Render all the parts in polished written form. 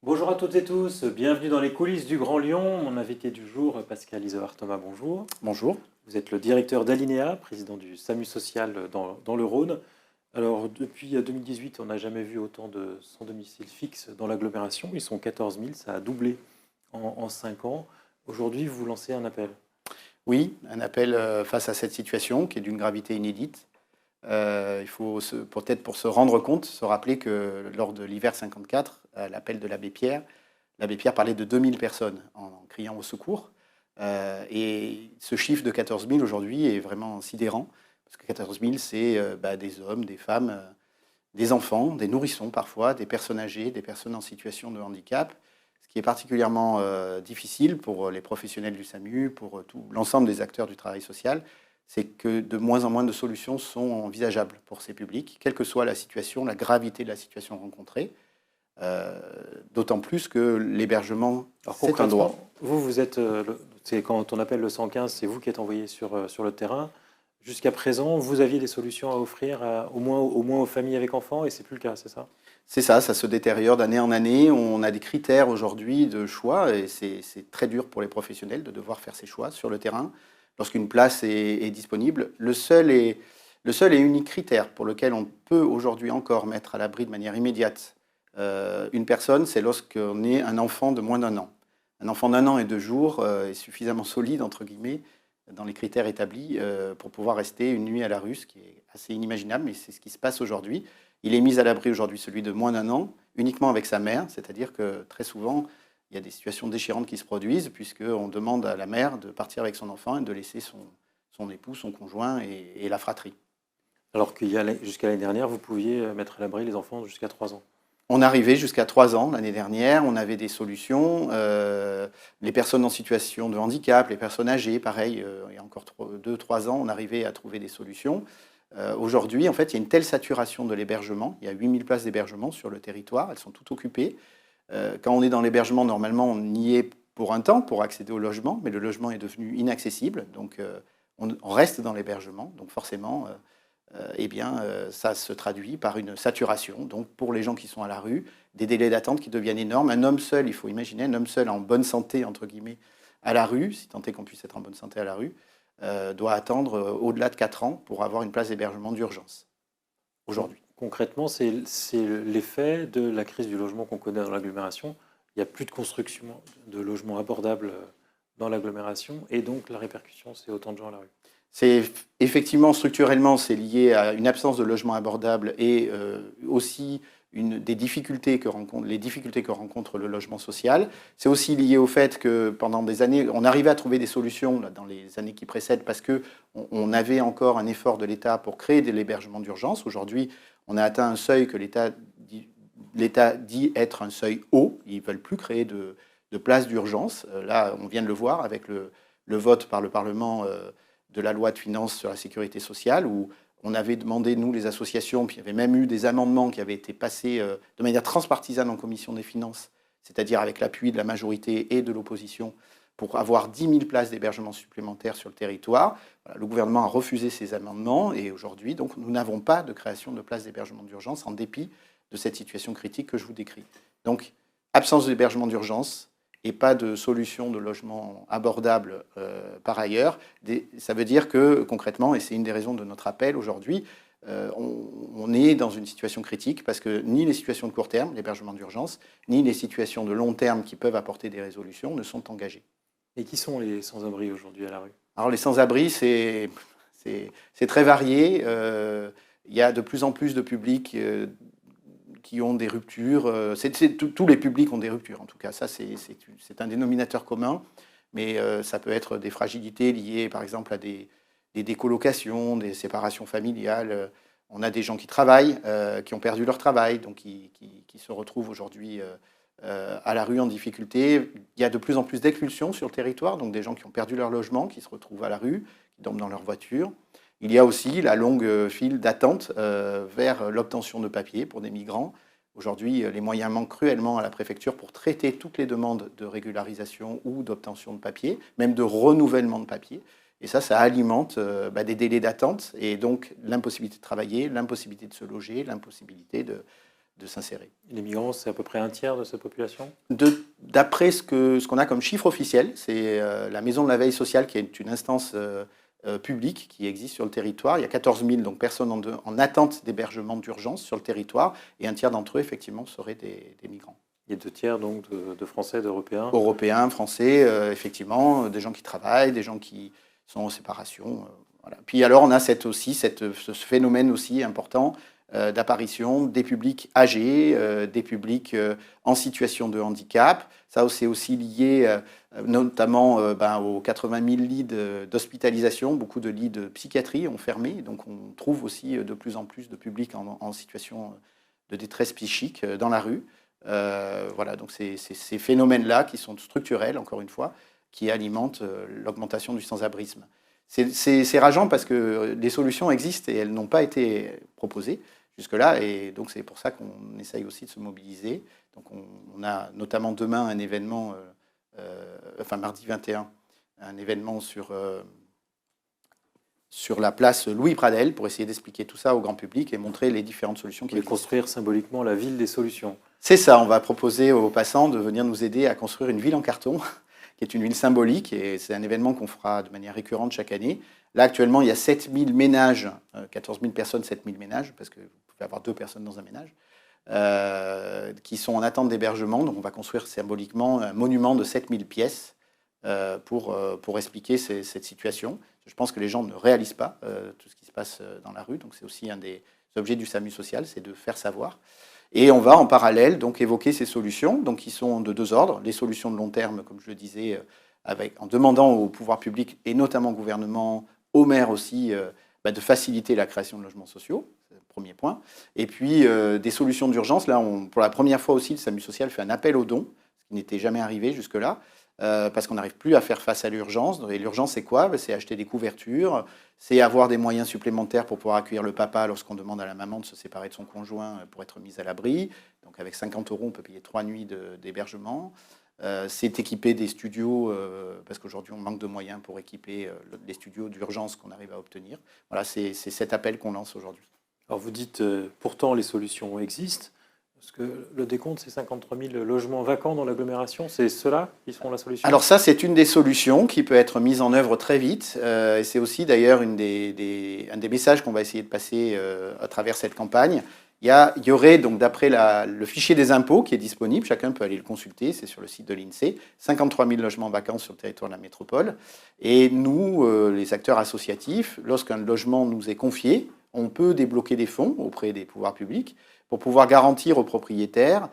Bonjour à toutes et tous, bienvenue dans les coulisses du Grand Lyon. Mon invité du jour, Pascal Isoard-Thomas, bonjour. Bonjour. Vous êtes le directeur d'Alinéa, président du SAMU social dans le Rhône. Alors, depuis 2018, on n'a jamais vu autant de sans domicile fixe dans l'agglomération. Ils sont 14 000, ça a doublé en 5 ans. Aujourd'hui, vous lancez un appel. Oui, un appel face à cette situation qui est d'une gravité inédite. Il faut peut-être pour se rendre compte, se rappeler que lors de l'hiver 54, à l'appel de l'abbé Pierre parlait de 2000 personnes en criant au secours. Et ce chiffre de 14 000 aujourd'hui est vraiment sidérant, parce que 14 000, c'est des hommes, des femmes, des enfants, des nourrissons parfois, des personnes âgées, des personnes en situation de handicap. Ce qui est particulièrement difficile pour les professionnels du SAMU, pour tout l'ensemble des acteurs du travail social, c'est que de moins en moins de solutions sont envisageables pour ces publics, quelle que soit la situation, la gravité de la situation rencontrée. D'autant plus que l'hébergement, Alors c'est un droit. concrètement, vous êtes, c'est quand on appelle le 115, c'est vous qui êtes envoyé sur le terrain. Jusqu'à présent, vous aviez des solutions à offrir au moins aux familles avec enfants, et c'est plus le cas, c'est ça? C'est ça se détériore d'année en année. On a des critères aujourd'hui de choix et c'est très dur pour les professionnels de devoir faire ces choix sur le terrain lorsqu'une place est disponible. Le seul et unique critère pour lequel on peut aujourd'hui encore mettre à l'abri de manière immédiate une personne, c'est lorsqu'on est un enfant de moins d'un an. Un enfant d'un an et 2 jours est suffisamment solide, entre guillemets, dans les critères établis pour pouvoir rester une nuit à la rue, ce qui est assez inimaginable, mais c'est ce qui se passe aujourd'hui. Il est mis à l'abri aujourd'hui, celui de moins d'un an, uniquement avec sa mère, c'est-à-dire que très souvent, il y a des situations déchirantes qui se produisent, puisqu'on demande à la mère de partir avec son enfant et de laisser son époux, son conjoint et la fratrie. Alors jusqu'à l'année dernière, vous pouviez mettre à l'abri les enfants jusqu'à 3 ans. On arrivait jusqu'à 3 ans l'année dernière, on avait des solutions. Les personnes en situation de handicap, les personnes âgées, pareil, il y a encore 2, 3 ans, on arrivait à trouver des solutions. Aujourd'hui, en fait, il y a une telle saturation de l'hébergement, il y a 8000 places d'hébergement sur le territoire, elles sont toutes occupées. Quand on est dans l'hébergement, normalement, on y est pour un temps, pour accéder au logement, mais le logement est devenu inaccessible, donc on reste dans l'hébergement, donc forcément, ça se traduit par une saturation. Donc pour les gens qui sont à la rue, des délais d'attente qui deviennent énormes. Un homme seul, il faut imaginer, un homme seul en bonne santé, entre guillemets, à la rue, si tant est qu'on puisse être en bonne santé à la rue, doit attendre au-delà de 4 ans pour avoir une place d'hébergement d'urgence, aujourd'hui. Concrètement, c'est l'effet de la crise du logement qu'on connaît dans l'agglomération. Il n'y a plus de construction de logements abordables dans l'agglomération, et donc la répercussion, c'est autant de gens à la rue. C'est effectivement, structurellement, c'est lié à une absence de logement abordable et aussi les difficultés que rencontre le logement social. C'est aussi lié au fait que pendant des années, on arrivait à trouver des solutions là, dans les années qui précèdent parce qu'on avait encore un effort de l'État pour créer de l'hébergement d'urgence. Aujourd'hui, on a atteint un seuil que l'État dit être un seuil haut. Ils ne veulent plus créer de places d'urgence. Là, on vient de le voir avec le vote par le Parlement de la loi de finances sur la sécurité sociale, où on avait demandé, nous, les associations, puis il y avait même eu des amendements qui avaient été passés de manière transpartisane en commission des finances, c'est-à-dire avec l'appui de la majorité et de l'opposition, pour avoir 10 000 places d'hébergement supplémentaires sur le territoire. Voilà, le gouvernement a refusé ces amendements et aujourd'hui, donc, nous n'avons pas de création de places d'hébergement d'urgence en dépit de cette situation critique que je vous décris. Donc, absence d'hébergement d'urgence, et pas de solution de logement abordable par ailleurs, ça veut dire que concrètement, et c'est une des raisons de notre appel aujourd'hui, on est dans une situation critique parce que ni les situations de court terme, l'hébergement d'urgence, ni les situations de long terme qui peuvent apporter des résolutions ne sont engagées. Et qui sont les sans-abri aujourd'hui à la rue? Alors les sans-abri, c'est très varié. Il y a de plus en plus de publics qui ont des ruptures. Tous les publics ont des ruptures, en tout cas. Ça, c'est un dénominateur commun. Mais ça peut être des fragilités liées, par exemple, à des décolocations, des séparations familiales. On a des gens qui travaillent, qui ont perdu leur travail, donc qui se retrouvent aujourd'hui à la rue en difficulté. Il y a de plus en plus d'expulsions sur le territoire, donc des gens qui ont perdu leur logement, qui se retrouvent à la rue, qui dorment dans leur voiture. Il y a aussi la longue file d'attente vers l'obtention de papiers pour des migrants. Aujourd'hui, les moyens manquent cruellement à la préfecture pour traiter toutes les demandes de régularisation ou d'obtention de papiers, même de renouvellement de papiers. Et ça alimente des délais d'attente et donc l'impossibilité de travailler, l'impossibilité de se loger, l'impossibilité s'insérer. Les migrants, c'est à peu près un tiers de cette population? D'après ce qu'on a comme chiffre officiel, c'est la Maison de la Veille Sociale, qui est une instance publique qui existe sur le territoire. Il y a 14 000 donc, personnes en attente d'hébergement d'urgence sur le territoire, et un tiers d'entre eux, effectivement, seraient des migrants. Il y a 2 tiers donc, de Français, d'Européens? Européens, Français, effectivement, des gens qui travaillent, des gens qui sont en séparation. Voilà. Puis alors, on a ce phénomène aussi important d'apparition des publics âgés, des publics en situation de handicap. Ça, c'est aussi lié notamment aux 80 000 lits d'hospitalisation. Beaucoup de lits de psychiatrie ont fermé. Donc, on trouve aussi de plus en plus de publics en situation de détresse psychique dans la rue. Voilà, donc c'est ces phénomènes-là qui sont structurels, encore une fois, qui alimentent l'augmentation du sans-abrisme. C'est rageant parce que les solutions existent et elles n'ont pas été proposées jusque-là, et donc c'est pour ça qu'on essaye aussi de se mobiliser. Donc on a notamment demain un événement, mardi 21, un événement sur la place Louis Pradel pour essayer d'expliquer tout ça au grand public et montrer les différentes solutions qui existent. Construire symboliquement la ville des solutions. C'est ça, on va proposer aux passants de venir nous aider à construire une ville en carton, qui est une ville symbolique, et c'est un événement qu'on fera de manière récurrente chaque année. Là, actuellement, il y a 7 000 ménages, 14 000 personnes, 7 000 ménages, parce que vous pouvez avoir 2 personnes dans un ménage, qui sont en attente d'hébergement. Donc, on va construire symboliquement un monument de 7 000 pièces pour expliquer cette situation. Je pense que les gens ne réalisent pas tout ce qui se passe dans la rue, donc c'est aussi un des objets du SAMU social, c'est de faire savoir. Et on va en parallèle donc évoquer ces solutions, donc qui sont de 2 ordres. Les solutions de long terme, comme je le disais, en demandant au pouvoir public et notamment au gouvernement, aux maires aussi, de faciliter la création de logements sociaux, c'est le premier point. Et puis des solutions d'urgence. Là, pour la première fois aussi, le SAMU social fait un appel aux dons, ce qui n'était jamais arrivé jusque-là. Parce qu'on n'arrive plus à faire face à l'urgence. Et l'urgence, c'est quoi? C'est acheter des couvertures, c'est avoir des moyens supplémentaires pour pouvoir accueillir le papa lorsqu'on demande à la maman de se séparer de son conjoint pour être mise à l'abri. Donc avec 50 €, on peut payer 3 nuits d'hébergement. C'est équiper des studios, parce qu'aujourd'hui, on manque de moyens pour équiper les studios d'urgence qu'on arrive à obtenir. Voilà, c'est cet appel qu'on lance aujourd'hui. Alors vous dites, pourtant, les solutions existent. Parce que le décompte, c'est 53 000 logements vacants dans l'agglomération. C'est ceux-là qui seront la solution? Alors ça, c'est une des solutions qui peut être mise en œuvre très vite. Et c'est aussi d'ailleurs un des messages qu'on va essayer de passer à travers cette campagne. Il y aurait, donc d'après le fichier des impôts qui est disponible, chacun peut aller le consulter, c'est sur le site de l'INSEE, 53 000 logements vacants sur le territoire de la métropole. Et nous, les acteurs associatifs, lorsqu'un logement nous est confié, on peut débloquer des fonds auprès des pouvoirs publics pour pouvoir garantir aux propriétaires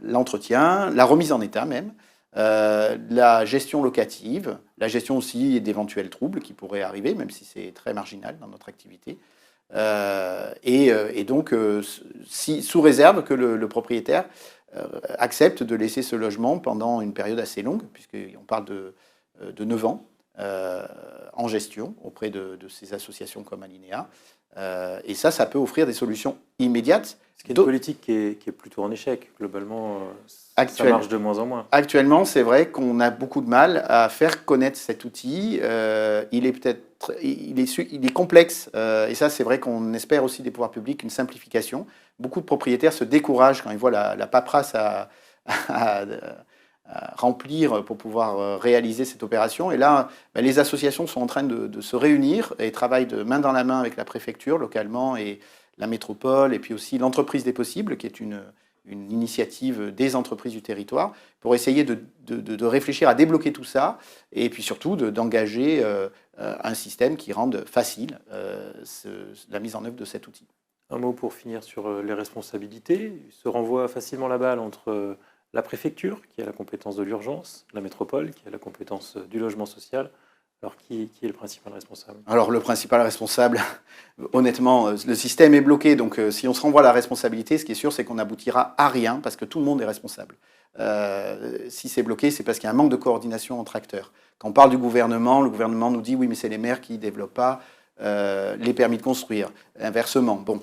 l'entretien, la remise en état même, la gestion locative, la gestion aussi d'éventuels troubles qui pourraient arriver, même si c'est très marginal dans notre activité. Et donc, sous réserve que le propriétaire accepte de laisser ce logement pendant une période assez longue, puisqu'on parle de 9 ans en gestion auprès de ces associations comme Alinéa. Et ça peut offrir des solutions immédiates. Ce qui est une politique qui est plutôt en échec. Globalement, ça marche de moins en moins. Actuellement, c'est vrai qu'on a beaucoup de mal à faire connaître cet outil. Il est complexe. Et ça, c'est vrai qu'on espère aussi des pouvoirs publics une simplification. Beaucoup de propriétaires se découragent quand ils voient la paperasse à remplir pour pouvoir réaliser cette opération. Et là, les associations sont en train de se réunir et travaillent de main dans la main avec la préfecture localement et la métropole, et puis aussi l'entreprise des possibles, qui est une initiative des entreprises du territoire, pour essayer de réfléchir à débloquer tout ça, et puis surtout d'engager un système qui rende facile la mise en œuvre de cet outil. Un mot pour finir sur les responsabilités. Il se renvoie facilement la balle entre la préfecture, qui a la compétence de l'urgence, la métropole, qui a la compétence du logement social. Alors, qui est le principal responsable? Alors, le principal responsable, honnêtement, le système est bloqué. Donc, si on se renvoie à la responsabilité, ce qui est sûr, c'est qu'on n'aboutira à rien, parce que tout le monde est responsable. Si c'est bloqué, c'est parce qu'il y a un manque de coordination entre acteurs. Quand on parle du gouvernement, le gouvernement nous dit « oui, mais c'est les maires qui ne développent pas les permis de construire ». Inversement, bon.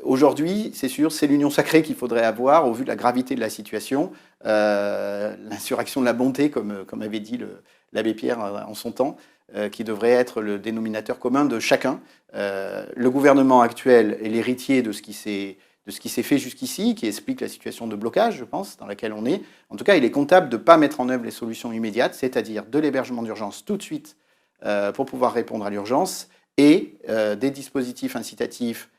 Aujourd'hui, c'est sûr, c'est l'union sacrée qu'il faudrait avoir au vu de la gravité de la situation. L'insurrection de la bonté, comme avait dit l'abbé Pierre en son temps, qui devrait être le dénominateur commun de chacun. Le gouvernement actuel est l'héritier de ce qui s'est de ce qui s'est fait jusqu'ici, qui explique la situation de blocage, je pense, dans laquelle on est. En tout cas, il est comptable de ne pas mettre en œuvre les solutions immédiates, c'est-à-dire de l'hébergement d'urgence tout de suite pour pouvoir répondre à l'urgence et des dispositifs incitatifs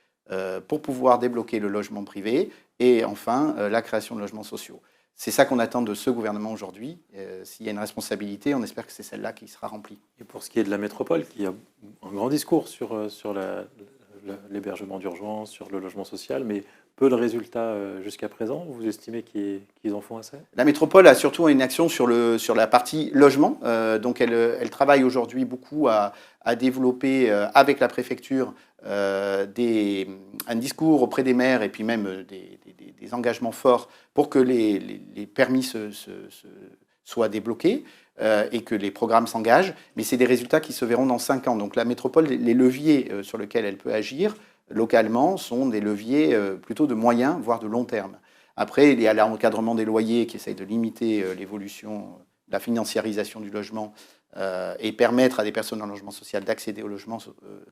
pour pouvoir débloquer le logement privé et enfin la création de logements sociaux. C'est ça qu'on attend de ce gouvernement aujourd'hui. S'il y a une responsabilité, on espère que c'est celle-là qui sera remplie. Et pour ce qui est de la métropole, qui a un grand discours sur l'hébergement d'urgence, sur le logement social, mais peu de résultats jusqu'à présent, vous estimez qu'ils en font assez? La métropole a surtout une action sur la partie logement. Donc elle travaille aujourd'hui beaucoup à développer avec la préfecture un discours auprès des maires et puis même des engagements forts pour que les permis soient débloqués et que les programmes s'engagent. Mais c'est des résultats qui se verront dans 5 ans. Donc la métropole, les leviers sur lesquels elle peut agir localement sont des leviers plutôt de moyen, voire de long terme. Après, il y a l'encadrement des loyers qui essaye de limiter l'évolution, la financiarisation du logement et permettre à des personnes en logement social d'accéder au logement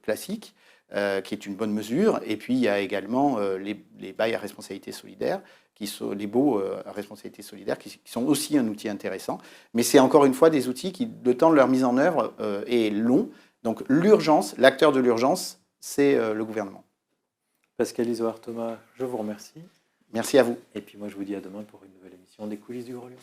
classique, qui est une bonne mesure. Et puis, il y a également les bails à responsabilité solidaire, les baux à responsabilité solidaire, qui sont aussi un outil intéressant. Mais c'est encore une fois des outils qui, le temps de leur mise en œuvre est long. Donc l'urgence, l'acteur de l'urgence, c'est le gouvernement. Pascal Isoard-Thomas, je vous remercie. Merci à vous. Et puis moi, je vous dis à demain pour une nouvelle émission des coulisses du Grand Lyon.